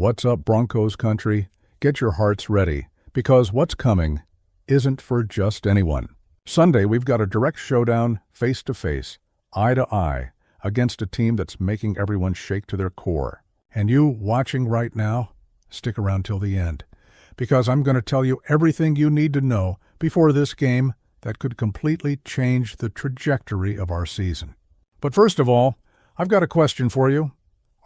What's up, Broncos country? Get your hearts ready, because what's coming isn't for just anyone. Sunday, we've got a direct showdown, face-to-face, eye-to-eye, against a team that's making everyone shake to their core. And you watching right now, stick around till the end, because I'm going to tell you everything you need to know before this game that could completely change the trajectory of our season. But first of all, I've got a question for you.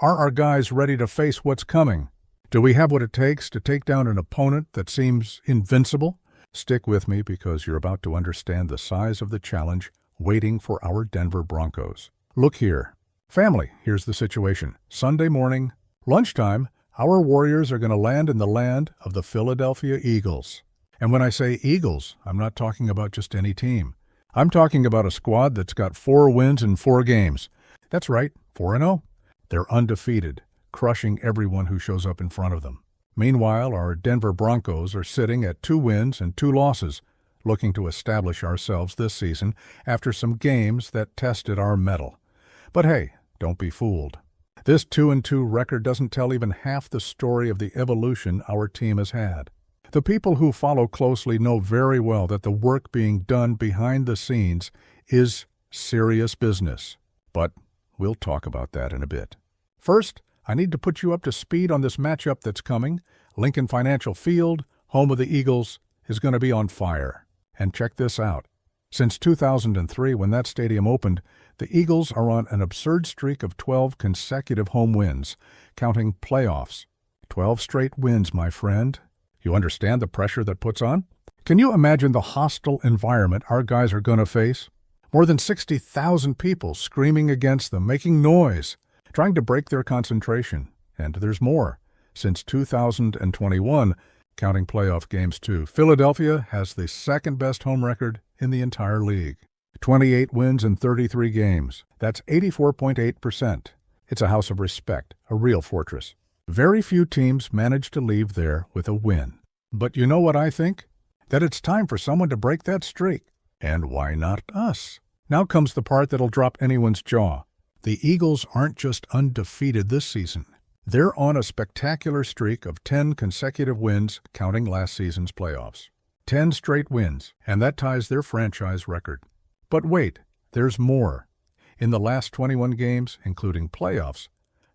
Are our guys ready to face what's coming? Do we have what it takes to take down an opponent that seems invincible? Stick with me because you're about to understand the size of the challenge waiting for our Denver Broncos. Look here. Family, here's the situation. Sunday morning, lunchtime, our Warriors are going to land in the land of the Philadelphia Eagles. And when I say Eagles, I'm not talking about just any team. I'm talking about a squad that's got 4 wins in 4 games. That's right, 4-0. They're undefeated, crushing everyone who shows up in front of them. Meanwhile, our Denver Broncos are sitting at 2 wins and 2 losses, looking to establish ourselves this season after some games that tested our mettle. But hey, don't be fooled. This 2-2 record doesn't tell even half the story of the evolution our team has had. The people who follow closely know very well that the work being done behind the scenes is serious business. But we'll talk about that in a bit. First, I need to put you up to speed on this matchup that's coming. Lincoln Financial Field, home of the Eagles, is going to be on fire. And check this out. Since 2003, when that stadium opened, the Eagles are on an absurd streak of 12 consecutive home wins, counting playoffs. 12 straight wins, my friend. You understand the pressure that puts on? Can you imagine the hostile environment our guys are going to face? More than 60,000 people screaming against them, making noise, trying to break their concentration. And there's more. Since 2021, counting playoff games too, Philadelphia has the second-best home record in the entire league. 28 wins in 33 games. That's 84.8%. It's a house of respect, a real fortress. Very few teams manage to leave there with a win. But you know what I think? That it's time for someone to break that streak. And why not us? Now comes the part that'll drop anyone's jaw. The Eagles aren't just undefeated this season. They're on a spectacular streak of 10 consecutive wins, counting last season's playoffs. 10 straight wins, and that ties their franchise record. But wait, there's more. In the last 21 games, including playoffs,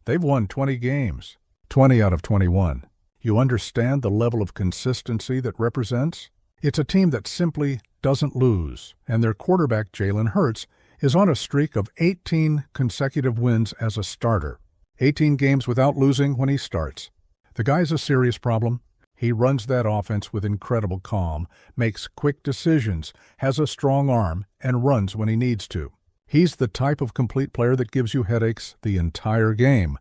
they've won 20 games. 20 out of 21. You understand the level of consistency that represents? It's a team that simply doesn't lose, and their quarterback, Jalen Hurts, is on a streak of 18 consecutive wins as a starter. 18 games without losing when he starts. The guy's a serious problem. He runs that offense with incredible calm, makes quick decisions, has a strong arm, and runs when he needs to. He's the type of complete player that gives you headaches the entire game.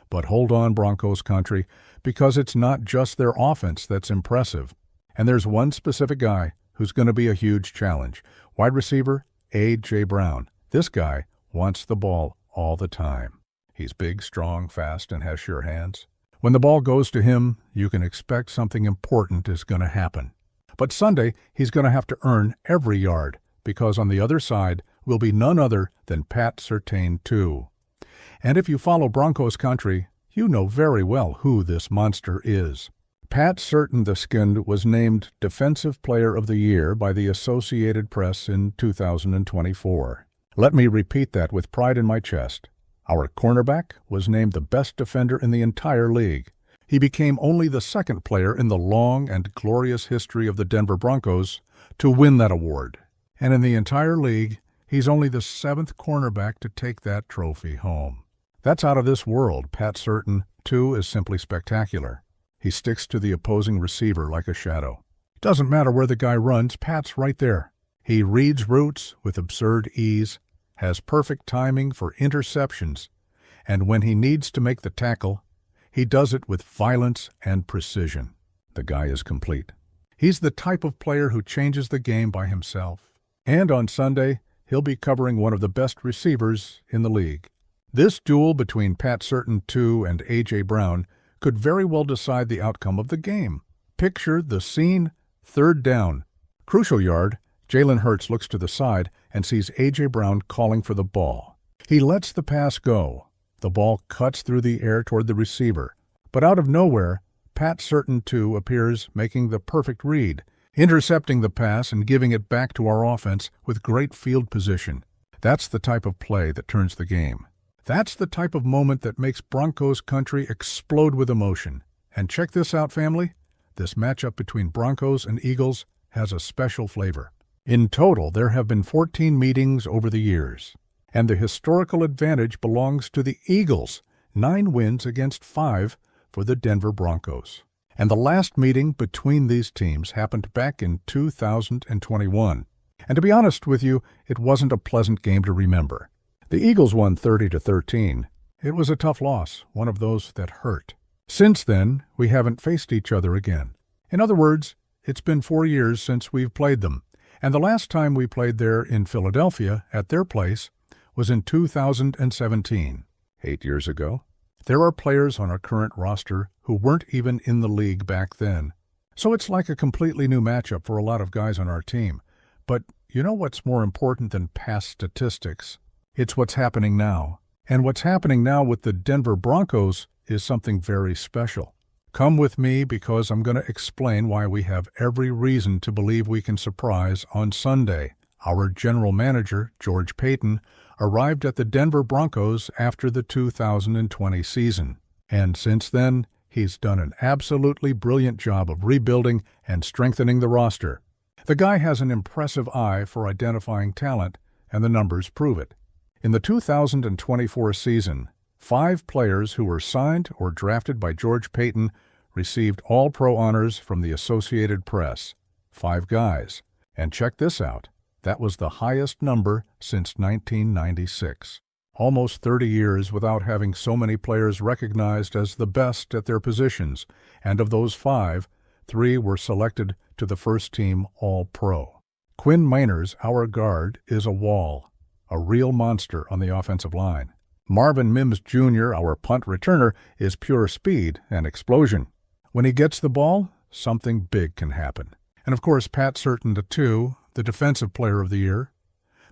But hold on, Broncos country, because it's not just their offense that's impressive. And there's one specific guy who's going to be a huge challenge. Wide receiver, A.J. Brown. This guy wants the ball all the time. He's big, strong, fast, and has sure hands. When the ball goes to him, you can expect something important is going to happen. But Sunday, he's going to have to earn every yard, because on the other side will be none other than Pat Surtain too. And if you follow Broncos country, you know very well who this monster is. Pat Surtain the Skinned was named Defensive Player of the Year by the Associated Press in 2024. Let me repeat that with pride in my chest. Our cornerback was named the best defender in the entire league. He became only the second player in the long and glorious history of the Denver Broncos to win that award. And in the entire league, he's only the 7th cornerback to take that trophy home. That's out of this world. Pat Surtain, too, is simply spectacular. He sticks to the opposing receiver like a shadow. Doesn't matter where the guy runs, Pat's right there. He reads routes with absurd ease, has perfect timing for interceptions, and when he needs to make the tackle, he does it with violence and precision. The guy is complete. He's the type of player who changes the game by himself. And on Sunday, he'll be covering one of the best receivers in the league. This duel between Pat Surtain II and A.J. Brown could very well decide the outcome of the game. Picture the scene, 3rd down. Crucial yard, Jalen Hurts looks to the side and sees A.J. Brown calling for the ball. He lets the pass go. The ball cuts through the air toward the receiver, But out of nowhere, Pat Certain, too, appears, making the perfect read, intercepting the pass and giving it back to our offense with great field position. That's the type of play that turns the game. That's the type of moment that makes Broncos country explode with emotion. And check this out, family. This matchup between Broncos and Eagles has a special flavor. In total, there have been 14 meetings over the years, and the historical advantage belongs to the Eagles, 9 wins against 5 for the Denver Broncos. And the last meeting between these teams happened back in 2021. And to be honest with you, it wasn't a pleasant game to remember. The Eagles won 30-13. It was a tough loss, one of those that hurt. Since then, we haven't faced each other again. In other words, it's been 4 years since we've played them. And the last time we played there in Philadelphia, at their place, was in 2017, 8 years ago. There are players on our current roster who weren't even in the league back then. So it's like a completely new matchup for a lot of guys on our team. But you know what's more important than past statistics? It's what's happening now. And what's happening now with the Denver Broncos is something very special. Come with me because I'm going to explain why we have every reason to believe we can surprise on Sunday. Our general manager, George Paton, arrived at the Denver Broncos after the 2020 season. And since then, he's done an absolutely brilliant job of rebuilding and strengthening the roster. The guy has an impressive eye for identifying talent, and the numbers prove it. In the 2024 season, 5 players who were signed or drafted by George Paton received All-Pro honors from the Associated Press. 5 guys. And check this out. That was the highest number since 1996. Almost 30 years without having so many players recognized as the best at their positions, and of those 5, 3 were selected to the first-team All-Pro. Quinn Meinerz, our guard, is a wall, a real monster on the offensive line. Marvin Mims Jr., our punt returner, is pure speed and explosion. When he gets the ball, something big can happen. And of course, Pat Certain, too, the Defensive Player of the Year.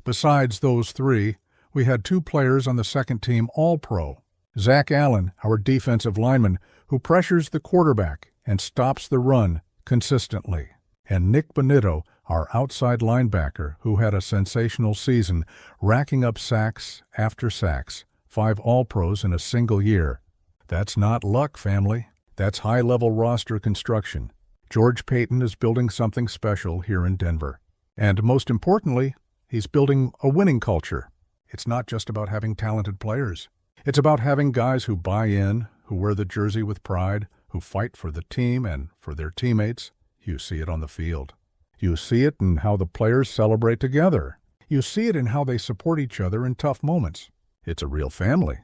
Besides those 3, we had 2 players on the second-team All-Pro. Zach Allen, our defensive lineman, who pressures the quarterback and stops the run consistently. And Nick Bonitto, our outside linebacker, who had a sensational season, racking up sacks after sacks, 5 All-Pros in a single year. That's not luck, family. That's high-level roster construction. George Paton is building something special here in Denver. And most importantly, he's building a winning culture. It's not just about having talented players. It's about having guys who buy in, who wear the jersey with pride, who fight for the team and for their teammates. You see it on the field. You see it in how the players celebrate together. You see it in how they support each other in tough moments. It's a real family.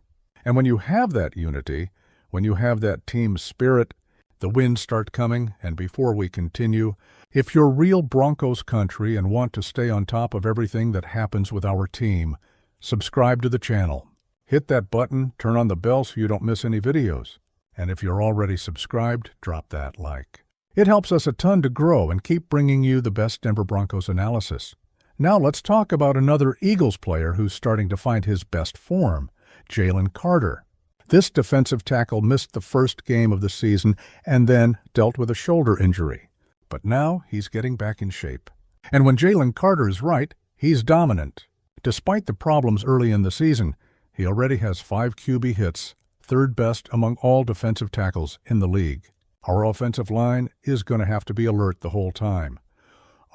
And when you have that unity, when you have that team spirit, the wins start coming, and before we continue, if you're real Broncos country and want to stay on top of everything that happens with our team, subscribe to the channel. Hit that button, turn on the bell so you don't miss any videos. And if you're already subscribed, drop that like. It helps us a ton to grow and keep bringing you the best Denver Broncos analysis. Now let's talk about another Eagles player who's starting to find his best form, Jalen Carter. This defensive tackle missed the first game of the season and then dealt with a shoulder injury. But now he's getting back in shape. And when Jalen Carter is right, he's dominant. Despite the problems early in the season, he already has 5 QB hits, 3rd best among all defensive tackles in the league. Our offensive line is going to have to be alert the whole time.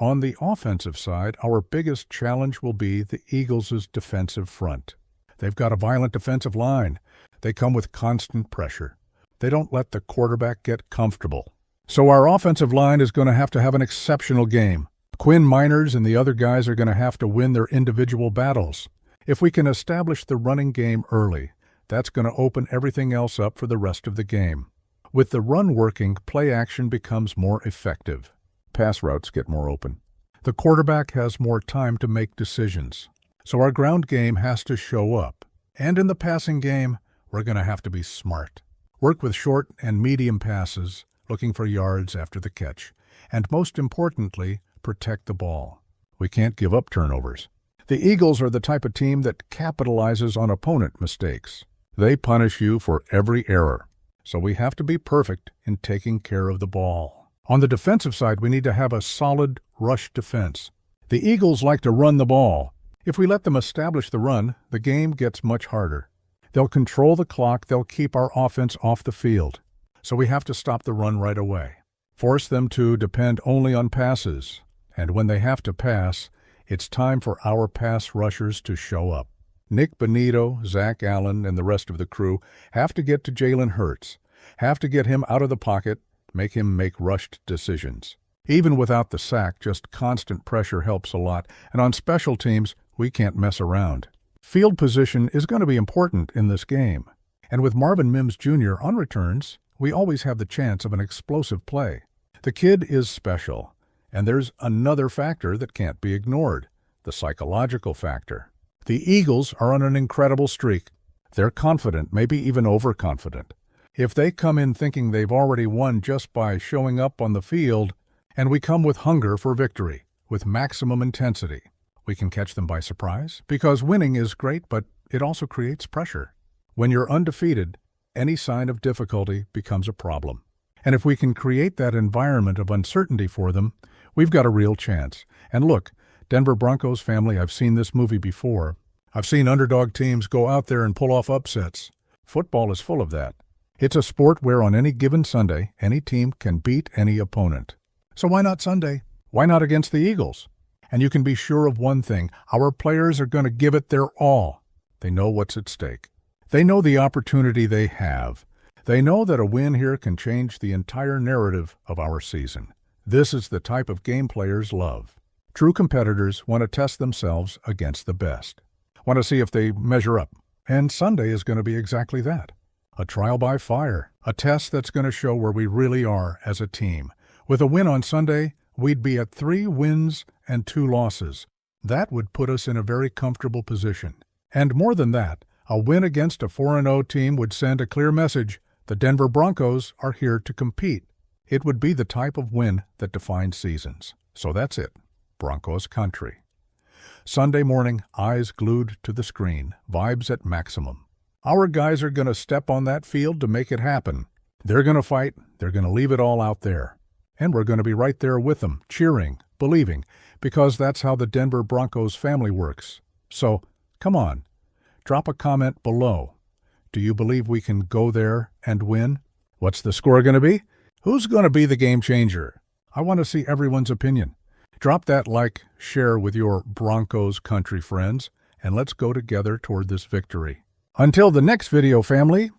On the offensive side, our biggest challenge will be the Eagles' defensive front. They've got a violent defensive line. They come with constant pressure. They don't let the quarterback get comfortable. So our offensive line is going to have an exceptional game. Quinn Meinerz and the other guys are going to have to win their individual battles. If we can establish the running game early, that's going to open everything else up for the rest of the game. With the run working, play action becomes more effective. Pass routes get more open. The quarterback has more time to make decisions. So our ground game has to show up. And in the passing game, we're going to have to be smart. Work with short and medium passes, looking for yards after the catch. And most importantly, protect the ball. We can't give up turnovers. The Eagles are the type of team that capitalizes on opponent mistakes. They punish you for every error. so we have to be perfect in taking care of the ball. On the defensive side, we need to have a solid rush defense. The Eagles like to run the ball. If we let them establish the run, the game gets much harder. They'll control the clock, they'll keep our offense off the field. So we have to stop the run right away. Force them to depend only on passes. And when they have to pass, it's time for our pass rushers to show up. Nick Bonito, Zach Allen, and the rest of the crew have to get to Jalen Hurts, have to get him out of the pocket, make him make rushed decisions. Even without the sack, just constant pressure helps a lot, and on special teams, we can't mess around. Field position is going to be important in this game, and with Marvin Mims Jr. on returns, we always have the chance of an explosive play. The kid is special, and there's another factor that can't be ignored, the psychological factor. The Eagles are on an incredible streak. They're confident, maybe even overconfident. If they come in thinking they've already won just by showing up on the field, and we come with hunger for victory, with maximum intensity, we can catch them by surprise, because winning is great, but it also creates pressure. When you're undefeated, any sign of difficulty becomes a problem. And if we can create that environment of uncertainty for them, we've got a real chance. And look, Denver Broncos family, I've seen this movie before. I've seen underdog teams go out there and pull off upsets. Football is full of that. It's a sport where on any given Sunday, any team can beat any opponent. So why not Sunday? Why not against the Eagles? And you can be sure of one thing, our players are going to give it their all. They know what's at stake. They know the opportunity they have. They know that a win here can change the entire narrative of our season. This is the type of game players love. True competitors want to test themselves against the best, want to see if they measure up. And Sunday is going to be exactly that. A trial by fire, a test that's going to show where we really are as a team. With a win on Sunday, we'd be at 3 wins and 2 losses. That would put us in a very comfortable position. And more than that, a win against a 4-0 team would send a clear message. The Denver Broncos are here to compete. It would be the type of win that defines seasons. So that's it. Broncos country. Sunday morning, eyes glued to the screen, vibes at maximum. Our guys are going to step on that field to make it happen. They're going to fight. They're going to leave it all out there. And we're going to be right there with them, cheering, believing, because that's how the Denver Broncos family works. So, come on, drop a comment below. Do you believe we can go there and win? What's the score going to be? Who's going to be the game changer? I want to see everyone's opinion. Drop that like, share with your Broncos country friends, and let's go together toward this victory. Until the next video, family,